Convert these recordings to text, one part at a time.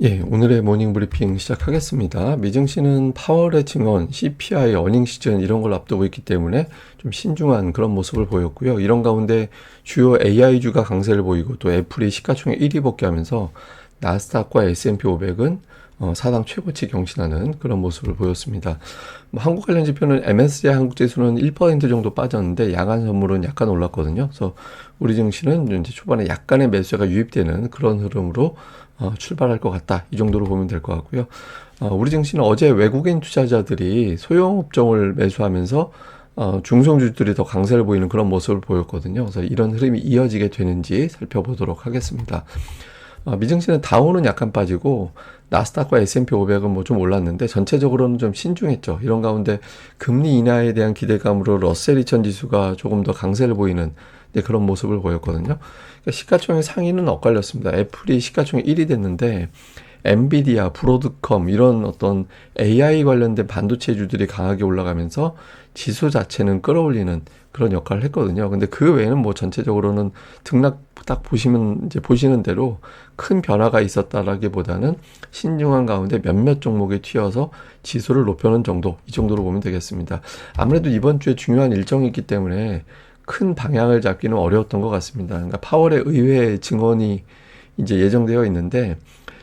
예, 오늘의 모닝 브리핑 시작하겠습니다. 미증시는 파월의 증언, CPI, 어닝 시즌 이런 걸 앞두고 있기 때문에 좀 신중한 그런 모습을 보였고요. 이런 가운데 주요 AI주가 강세를 보이고 또 애플이 시가총액 1위 복귀하면서 나스닥과 S&P 500은 사상 최고치 경신하는 그런 모습을 보였습니다. 한국 관련 지표는 MSCI 한국 지수는 1% 정도 빠졌는데 야간 선물은 약간 올랐거든요. 그래서 우리 증시는 이제 초반에 약간의 매수가 유입되는 그런 흐름으로 출발할 것 같다. 이 정도로 보면 될 것 같고요. 우리 증시는 어제 외국인 투자자들이 소형 업종을 매수하면서 중성주들이 더 강세를 보이는 그런 모습을 보였거든요. 그래서 이런 흐름이 이어지게 되는지 살펴보도록 하겠습니다. 미증시는 다우는 약간 빠지고 나스닥과 S&P 500은 뭐 좀 올랐는데 전체적으로는 좀 신중했죠. 이런 가운데 금리 인하에 대한 기대감으로 러셀 2000 지수가 조금 더 강세를 보이는 그런 모습을 보였거든요. 그러니까 시가총액 상위는 엇갈렸습니다. 애플이 시가총액 1위 됐는데 엔비디아, 브로드컴 이런 어떤 AI 관련된 반도체주들이 강하게 올라가면서 지수 자체는 끌어올리는 그런 역할을 했거든요. 근데 그 외에는 뭐 전체적으로는 등락 딱 보시면 이제 보시는 대로 큰 변화가 있었다라기보다는 신중한 가운데 몇몇 종목에 튀어서 지수를 높여놓은 정도, 이 정도로 보면 되겠습니다. 아무래도 이번 주에 중요한 일정이 있기 때문에 큰 방향을 잡기는 어려웠던 것 같습니다. 그러니까 파월의 의회 증언이 이제 예정되어 있는데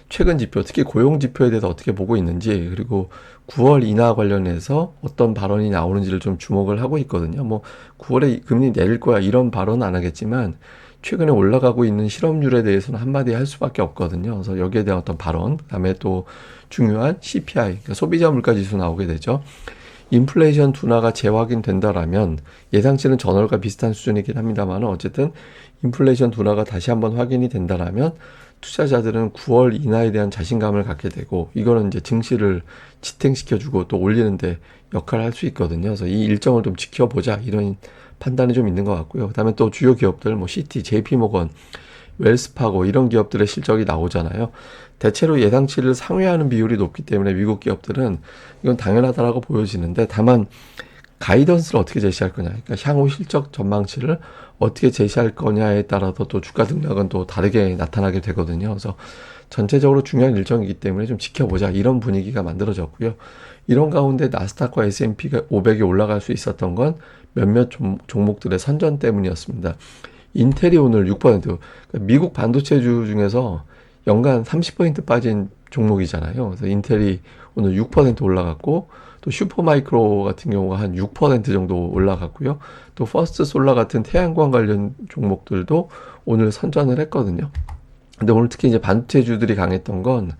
최근 지표, 특히 고용 지표에 대해서 어떻게 보고 있는지, 그리고 9월 인하 관련해서 어떤 발언이 나오는지를 좀 주목을 하고 있거든요. 뭐 9월에 금리 내릴 거야 이런 발언은 안 하겠지만 최근에 올라가고 있는 실업률에 대해서는 한마디 할 수밖에 없거든요. 그래서 여기에 대한 어떤 발언, 그다음에 또 중요한 CPI, 그러니까 소비자 물가 지수 나오게 되죠. 인플레이션 둔화가 재확인된다라면 예상치는 전월과 비슷한 수준이긴 합니다만 어쨌든 인플레이션 둔화가 다시 한번 확인이 된다라면 투자자들은 9월 인하에 대한 자신감을 갖게 되고 이거는 이제 증시를 지탱시켜주고 또 올리는데 역할을 할 수 있거든요. 그래서 이 일정을 좀 지켜보자 이런 판단이 좀 있는 것 같고요. 그다음에 또 주요 기업들 뭐 시티, JP모건, 웰스파고 이런 기업들의 실적이 나오잖아요. 대체로 예상치를 상회하는 비율이 높기 때문에 미국 기업들은 이건 당연하다라고 보여지는데 다만 가이던스를 어떻게 제시할 거냐, 그러니까 향후 실적 전망치를 어떻게 제시할 거냐에 따라서 또 주가 등락은 또 다르게 나타나게 되거든요. 그래서 전체적으로 중요한 일정이기 때문에 좀 지켜보자 이런 분위기가 만들어졌고요. 이런 가운데 나스닥과 S&P 500이 올라갈 수 있었던 건 몇몇 종목들의 선전 때문이었습니다. 인텔이 오늘 6%, 그러니까 미국 반도체주 중에서 연간 30% 빠진 종목이잖아요. 그래서 인텔이 오늘 6% 올라갔고, 또 슈퍼마이크로 같은 경우가 한 6% 정도 올라갔고요. 또 퍼스트 솔라 같은 태양광 관련 종목들도 오늘 선전을 했거든요. 근데 오늘 특히 이제 반도체주들이 강했던 건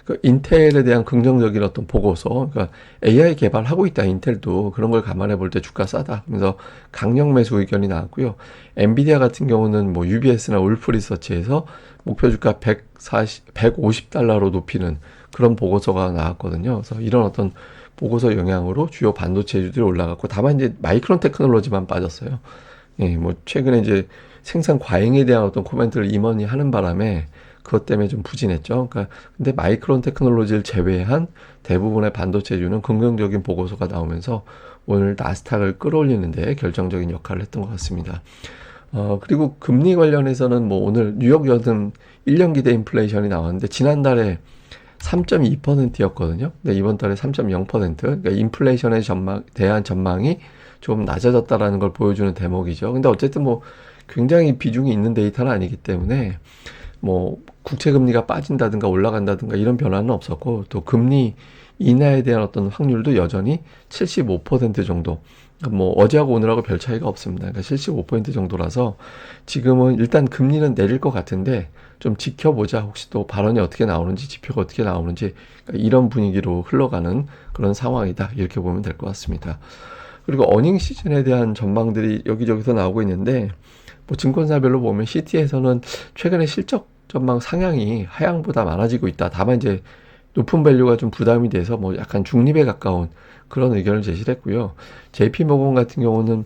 그 인텔에 대한 긍정적인 어떤 보고서, 그러니까 AI 개발하고 있다 인텔도 그런 걸 감안해 볼 때 주가 싸다. 그래서 강력 매수 의견이 나왔고요. 엔비디아 같은 경우는 뭐 UBS나 울프 리서치에서 목표 주가 150달러로 높이는 그런 보고서가 나왔거든요. 그래서 이런 어떤 보고서 영향으로 주요 반도체주들이 올라갔고 다만 이제 마이크론 테크놀로지만 빠졌어요. 예, 뭐 최근에 이제 생산 과잉에 대한 어떤 코멘트를 임원이 하는 바람에 그것 때문에 좀 부진했죠. 그러니까 근데 마이크론 테크놀로지를 제외한 대부분의 반도체주는 긍정적인 보고서가 나오면서 오늘 나스닥을 끌어올리는데 결정적인 역할을 했던 것 같습니다. 그리고 금리 관련해서는 뭐 오늘 뉴욕 연은 1년 기대 인플레이션이 나왔는데 지난달에 3.2%였거든요. 근데 이번 달에 3.0%. 그러니까 인플레이션에 대한 전망이 좀 낮아졌다라는 걸 보여주는 대목이죠. 근데 어쨌든 뭐 굉장히 비중이 있는 데이터는 아니기 때문에 뭐 국채 금리가 빠진다든가 올라간다든가 이런 변화는 없었고 또 금리 인하에 대한 어떤 확률도 여전히 75% 정도. 뭐 어제하고 오늘하고 별 차이가 없습니다. 그러니까 75% 정도라서 지금은 일단 금리는 내릴 것 같은데 좀 지켜보자. 혹시 또 발언이 어떻게 나오는지 지표가 어떻게 나오는지 그러니까 이런 분위기로 흘러가는 그런 상황이다. 이렇게 보면 될 것 같습니다. 그리고 어닝 시즌에 대한 전망들이 여기저기서 나오고 있는데 뭐 증권사별로 보면 시티에서는 최근에 실적 전망 상향이 하향보다 많아지고 있다. 다만 이제 높은 밸류가 좀 부담이 돼서 뭐 약간 중립에 가까운 그런 의견을 제시를 했고요. JP모건 같은 경우는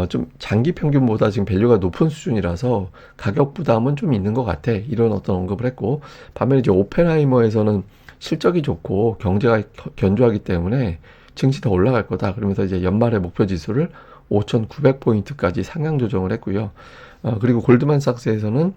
좀 장기 평균보다 지금 밸류가 높은 수준이라서 가격 부담은 좀 있는 것 같아. 이런 어떤 언급을 했고 반면에 이제 오펜하이머에서는 실적이 좋고 경제가 견조하기 때문에 증시 더 올라갈 거다. 그러면서 이제 연말의 목표 지수를 5,900포인트까지 상향 조정을 했고요. 그리고 골드만삭스에서는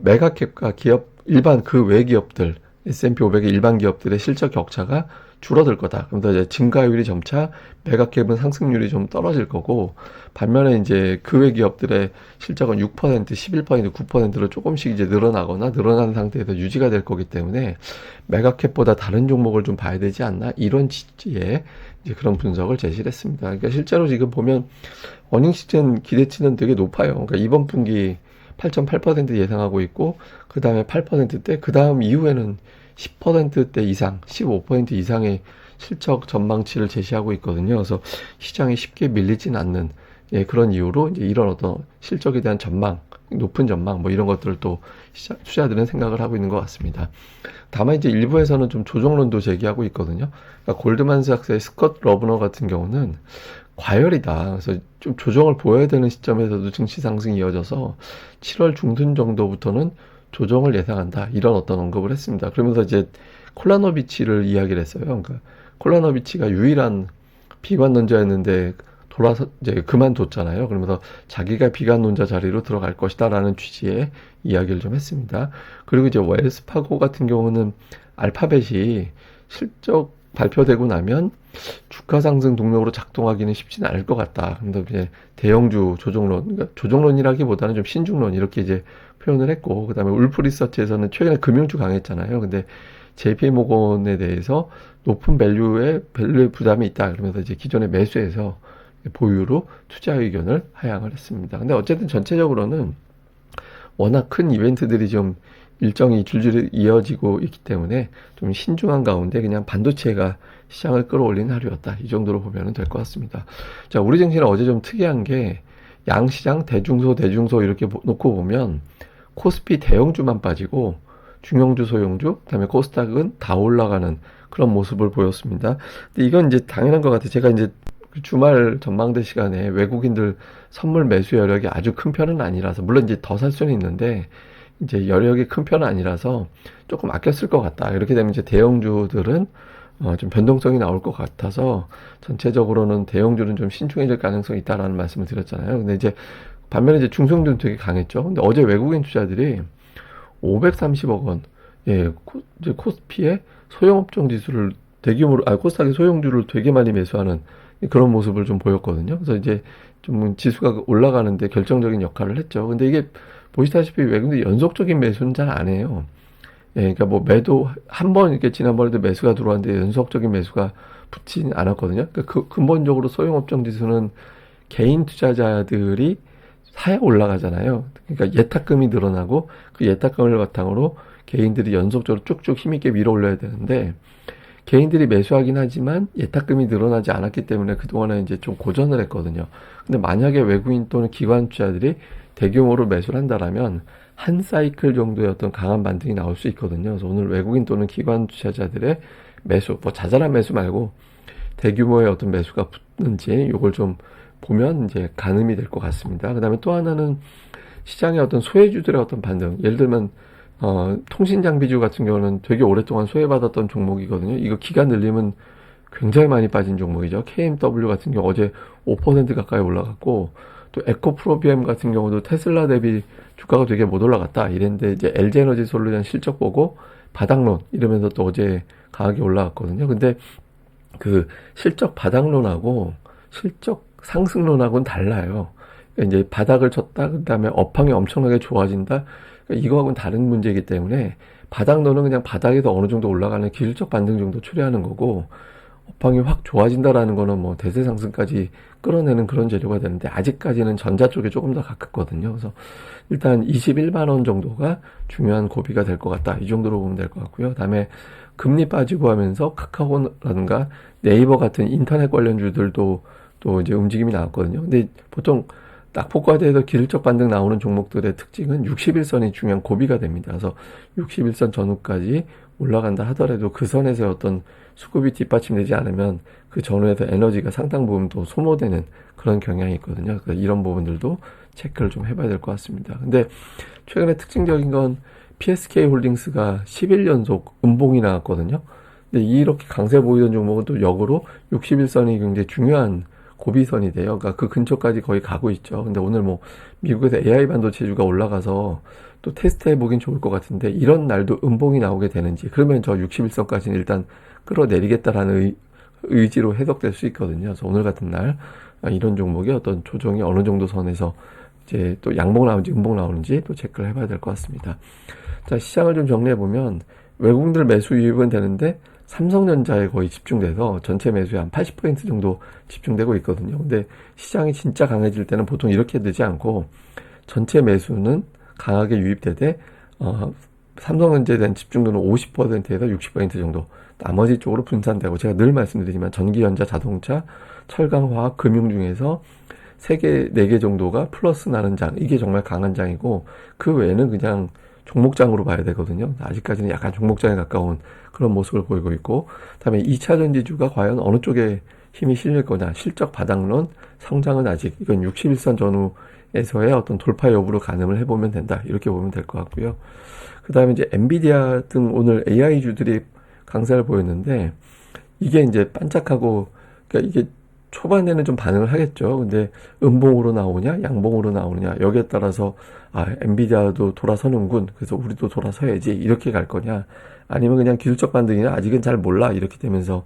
메가캡과 기업 일반 그 외 기업들 S&P 500의 일반 기업들의 실적 격차가 줄어들 거다. 그러면서 이제 증가율이 점차 매각갭은 상승률이 좀 떨어질 거고, 반면에 이제 그 외 기업들의 실적은 6%, 11%, 9%로 조금씩 이제 늘어나거나 늘어나는 상태에서 유지가 될 거기 때문에 매각캡보다 다른 종목을 좀 봐야 되지 않나, 이런 취지의 이제 그런 분석을 제시를 했습니다. 그러니까 실제로 지금 보면 어닝 시즌 기대치는 되게 높아요. 그러니까 이번 분기 8.8% 예상하고 있고, 그 다음에 8%대, 그 다음 이후에는 10%대 이상, 15% 이상의 실적 전망치를 제시하고 있거든요. 그래서 시장이 쉽게 밀리진 않는, 예, 그런 이유로 이제 이런 어떤 실적에 대한 전망, 높은 전망, 뭐 이런 것들을 또 투자들은 생각을 하고 있는 것 같습니다. 다만 이제 일부에서는 좀 조정론도 제기하고 있거든요. 그러니까 골드만삭스의 스콧 러브너 같은 경우는 과열이다. 그래서 좀 조정을 보여야 되는 시점에서도 증시 상승이 이어져서 7월 중순 정도부터는 조정을 예상한다. 이런 어떤 언급을 했습니다. 그러면서 이제 콜라노비치를 이야기를 했어요. 그러니까 콜라노비치가 유일한 비관론자였는데 돌아서 이제 그만뒀잖아요. 그러면서 자기가 비관론자 자리로 들어갈 것이다라는 취지의 이야기를 좀 했습니다. 그리고 이제 웰스파고 같은 경우는 알파벳이 실적 발표되고 나면 주가 상승 동력으로 작동하기는 쉽지는 않을 것 같다. 그런데 이제 대형주 조정론, 그러니까 조정론이라기보다는 좀 신중론 이렇게 이제 표현을 했고, 그다음에 울프 리서치에서는 최근에 금융주 강했잖아요. 근데 JP 모건에 대해서 높은 밸류에 부담이 있다. 그러면서 이제 기존에 매수해서 보유로 투자 의견을 하향을 했습니다. 근데 어쨌든 전체적으로는 워낙 큰 이벤트들이 좀 일정이 줄줄이 이어지고 있기 때문에 좀 신중한 가운데 그냥 반도체가 시장을 끌어올린 하루였다. 이 정도로 보면 될 것 같습니다. 자, 우리 증시는 어제 좀 특이한 게 양시장 대중소 이렇게 놓고 보면 코스피 대형주만 빠지고 중형주, 소형주, 그다음에 코스닥은 다 올라가는 그런 모습을 보였습니다. 근데 이건 이제 당연한 것 같아요. 제가 이제 주말 전망대 시간에 외국인들 선물 매수 여력이 아주 큰 편은 아니라서, 물론 이제 더 살 수는 있는데 이제 여력이 큰 편은 아니라서 조금 아꼈을 것 같다. 이렇게 되면 이제 대형주들은 좀 변동성이 나올 것 같아서 전체적으로는 대형주는 좀 신중해질 가능성이 있다라는 말씀을 드렸잖아요. 근데 이제 반면에 이제 중성주는 되게 강했죠. 근데 어제 외국인 투자들이 530억 원, 예, 이제 코스피의 소형업종 지수를 대규모로, 코스닥의 소형주를 되게 많이 매수하는 그런 모습을 좀 보였거든요. 그래서 이제 좀 지수가 올라가는데 결정적인 역할을 했죠. 근데 이게 보시다시피 외국인들 연속적인 매수는 잘 안 해요. 예, 그러니까 뭐 매도 한 번 이렇게 지난번에도 매수가 들어왔는데 연속적인 매수가 붙지는 않았거든요. 그러니까 근본적으로 소형업종 지수는 개인 투자자들이 사야 올라가잖아요. 그러니까 예탁금이 늘어나고 그 예탁금을 바탕으로 개인들이 연속적으로 쭉쭉 힘있게 밀어 올려야 되는데, 개인들이 매수하긴 하지만 예탁금이 늘어나지 않았기 때문에 그동안에 이제 좀 고전을 했거든요. 근데 만약에 외국인 또는 기관 투자들이 대규모로 매수를 한다라면 한 사이클 정도의 어떤 강한 반등이 나올 수 있거든요. 그래서 오늘 외국인 또는 기관 투자자들의 매수, 뭐 자잘한 매수 말고 대규모의 어떤 매수가 붙는지 이걸 좀 보면 이제 가늠이 될 것 같습니다. 그 다음에 또 하나는 시장의 어떤 소외주들의 어떤 반등. 예를 들면 통신장비주 같은 경우는 되게 오랫동안 소외받았던 종목이거든요. 이거 기간 늘리면 굉장히 많이 빠진 종목이죠. KMW 같은 경우 어제 5% 가까이 올라갔고, 또 에코프로비엠 같은 경우도 테슬라 대비 주가가 되게 못 올라갔다 이랬는데, 이제 LG에너지 솔루션 실적 보고 바닥론 이러면서 또 어제 강하게 올라갔거든요. 근데 그 실적 바닥론하고 실적 상승론하고는 달라요. 그러니까 이제 바닥을 쳤다, 그 다음에 업황이 엄청나게 좋아진다. 그러니까 이거하고는 다른 문제이기 때문에 바닥론은 그냥 바닥에서 어느 정도 올라가는 기술적 반등 정도 초래하는 거고, 업황이 확 좋아진다라는 거는 뭐 대세 상승까지 끌어내는 그런 재료가 되는데, 아직까지는 전자 쪽에 조금 더 가깝거든요. 그래서 일단 21만 원 정도가 중요한 고비가 될 것 같다. 이 정도로 보면 될 것 같고요. 그다음에 금리 빠지고 하면서 카카오라든가 네이버 같은 인터넷 관련주들도 또 이제 움직임이 나왔거든요. 근데 보통 낙폭과대에서 기술적 반등 나오는 종목들의 특징은 61선이 중요한 고비가 됩니다. 그래서 61선 전후까지 올라간다 하더라도 그 선에서 어떤 수급이 뒷받침되지 않으면 그 전후에서 에너지가 상당 부분 또 소모되는 그런 경향이 있거든요. 그래서 이런 부분들도 체크를 좀 해봐야 될 것 같습니다. 근데 최근에 특징적인 건 PSK 홀딩스가 11연속 음봉이 나왔거든요. 근데 이렇게 강세 보이던 종목은 또 역으로 61선이 굉장히 중요한 고비선이 돼요. 그러니까 그 근처까지 거의 가고 있죠. 근데 오늘 뭐 미국에서 AI 반도체주가 올라가서 또 테스트 해보긴 좋을 것 같은데 이런 날도 음봉이 나오게 되는지 그러면 저 61선까지는 일단 끌어내리겠다라는 의지로 해석될 수 있거든요. 그래서 오늘 같은 날 이런 종목의 어떤 조정이 어느 정도 선에서 이제 또 양봉 나오는지 음봉 나오는지 또 체크를 해봐야 될 것 같습니다. 자, 시장을 좀 정리해 보면 외국인들 매수 유입은 되는데 삼성전자에 거의 집중돼서 전체 매수의 한 80% 정도 집중되고 있거든요. 근데 시장이 진짜 강해질 때는 보통 이렇게 되지 않고 전체 매수는 강하게 유입되되 삼성전자에 대한 집중도는 50%에서 60% 정도 나머지 쪽으로 분산되고 제가 늘 말씀드리지만 전기전자, 자동차, 철강, 화학, 금융 중에서 3개, 4개 정도가 플러스 나는 장 이게 정말 강한 장이고 그 외에는 그냥 종목장으로 봐야 되거든요. 아직까지는 약간 종목장에 가까운 그런 모습을 보이고 있고 그다음에 2차전지주가 과연 어느 쪽에 힘이 실릴 거냐 실적 바닥론 성장은 아직 이건 61선 전후에서의 어떤 돌파 여부로 가늠을 해보면 된다 이렇게 보면 될 것 같고요. 그 다음에 이제 엔비디아 등 오늘 AI주들이 강세를 보였는데 이게 이제 반짝하고 그러니까 이게 초반에는 좀 반응을 하겠죠. 근데 음봉으로 나오냐 양봉으로 나오느냐 여기에 따라서 엔비디아도 돌아서는군 그래서 우리도 돌아서야지 이렇게 갈 거냐 아니면 그냥 기술적 반등이나 아직은 잘 몰라 이렇게 되면서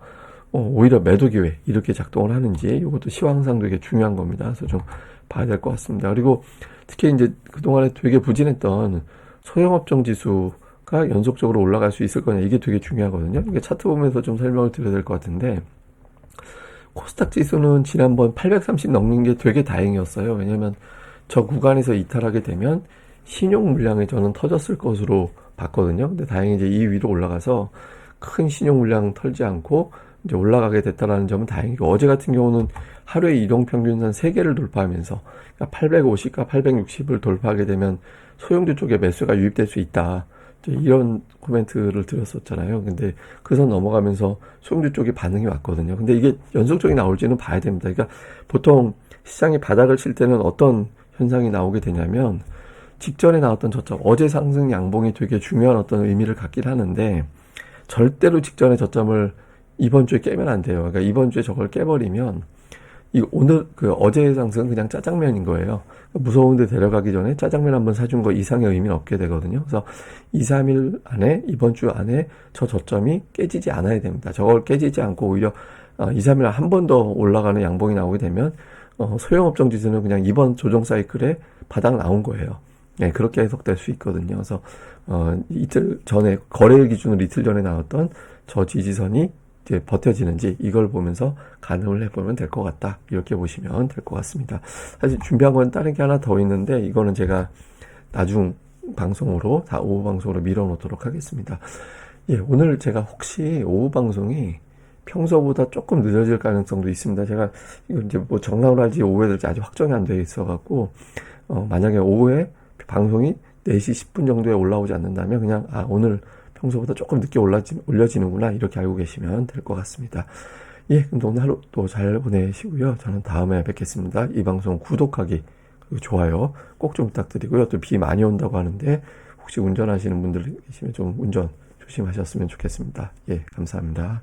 오히려 매도 기회 이렇게 작동을 하는지 이것도 시황상 되게 중요한 겁니다. 그래서 좀 봐야 될 것 같습니다. 그리고 특히 이제 그동안에 되게 부진했던 소형업종 지수가 연속적으로 올라갈 수 있을 거냐 이게 되게 중요하거든요. 이게 차트 보면서 좀 설명을 드려야 될 것 같은데 코스닥 지수는 지난번 830 넘는 게 되게 다행이었어요. 왜냐면 저 구간에서 이탈하게 되면 신용 물량이 저는 터졌을 것으로 봤거든요. 근데 다행히 이제 이 위로 올라가서 큰 신용 물량 털지 않고 이제 올라가게 됐다라는 점은 다행이고 어제 같은 경우는 하루에 이동평균선 3개를 돌파하면서 그러니까 850과 860을 돌파하게 되면 소형주 쪽에 매수가 유입될 수 있다. 이런 코멘트를 드렸었잖아요. 근데 그 선 넘어가면서 소형주 쪽에 반응이 왔거든요. 근데 이게 연속적이 나올지는 봐야 됩니다. 그러니까 보통 시장이 바닥을 칠 때는 어떤 현상이 나오게 되냐면 직전에 나왔던 저점, 어제 상승 양봉이 되게 중요한 어떤 의미를 갖긴 하는데 절대로 직전의 저점을 이번 주에 깨면 안 돼요. 그러니까 이번 주에 저걸 깨버리면 오늘 어제의 상승은 그냥 짜장면인 거예요. 무서운데 데려가기 전에 짜장면 한번 사준 거 이상의 의미는 없게 되거든요. 그래서 2, 3일 안에 이번 주 안에 저 저점이 깨지지 않아야 됩니다. 저걸 깨지지 않고 오히려 2, 3일 한 번 더 올라가는 양봉이 나오게 되면 소형업종 지수는 그냥 이번 조정 사이클에 바닥 나온 거예요. 네, 그렇게 해석될 수 있거든요. 그래서 이틀 전에 거래일 기준으로 이틀 전에 나왔던 저 지지선이 이제 버텨지는지 이걸 보면서 가늠을 해보면 될 것 같다 이렇게 보시면 될 것 같습니다. 사실 준비한 건 다른 게 하나 더 있는데 이거는 제가 나중 방송으로 다 오후 방송으로 밀어놓도록 하겠습니다. 예, 오늘 제가 혹시 오후 방송이 평소보다 조금 늦어질 가능성도 있습니다. 제가 이거 이제 뭐 정락을 할지 오후에 될지 아직 확정이 안 돼 있어갖고 만약에 오후에 방송이 4시 10분 정도에 올라오지 않는다면 그냥 오늘 평소보다 조금 늦게 올려지는구나 이렇게 알고 계시면 될 것 같습니다. 예, 그럼 오늘 하루 또 잘 보내시고요. 저는 다음에 뵙겠습니다. 이 방송 구독하기 그리고 좋아요 꼭 좀 부탁드리고요. 또 비 많이 온다고 하는데 혹시 운전하시는 분들 계시면 좀 운전 조심하셨으면 좋겠습니다. 예, 감사합니다.